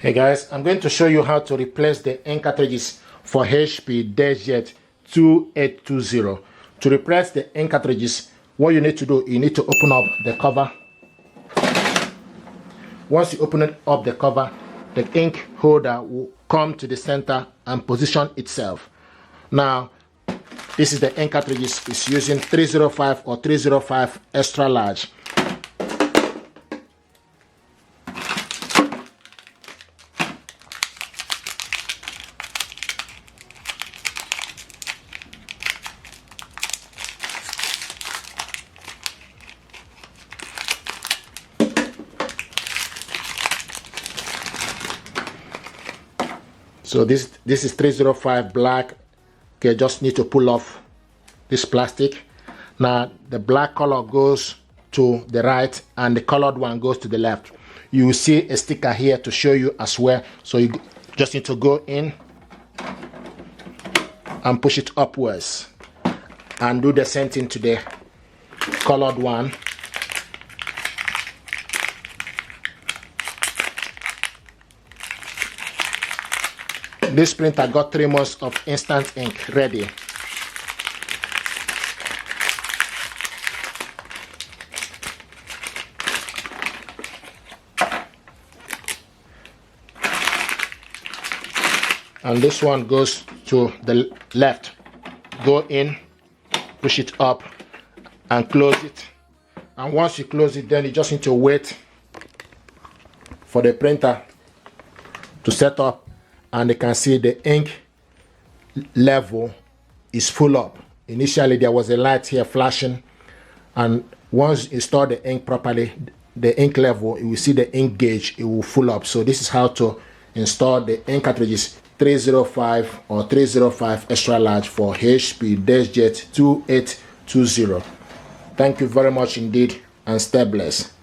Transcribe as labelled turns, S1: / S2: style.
S1: Hey guys, I'm going to show you how to replace the ink cartridges for HP Deskjet 2820. To replace the ink cartridges, what you need to do, you need to open up the cover. Once you open up the cover, the ink holder will come to the center and position itself. Now, this is the ink cartridges. It's using 305 or 305 extra large. So this is 305 black. Okay, just need to pull off this plastic. Now the black color goes to the right and the colored one goes to the left. You will see a sticker here to show you as well. So you just need to go in and push it upwards and do the same thing to the colored one. This printer got 3 months of instant ink ready. And this one goes to the left. Go in, push it up and close it. And once you close it, then you just need to wait for the printer to set up. And you can see the ink level is full up. Initially there was a light here flashing, and once you store the ink properly, the ink level, you will see the ink gauge, it will full up. So this is how to install the ink cartridges 305 or 305 extra large for HP Deskjet 2820. Thank you very much indeed, and stay blessed.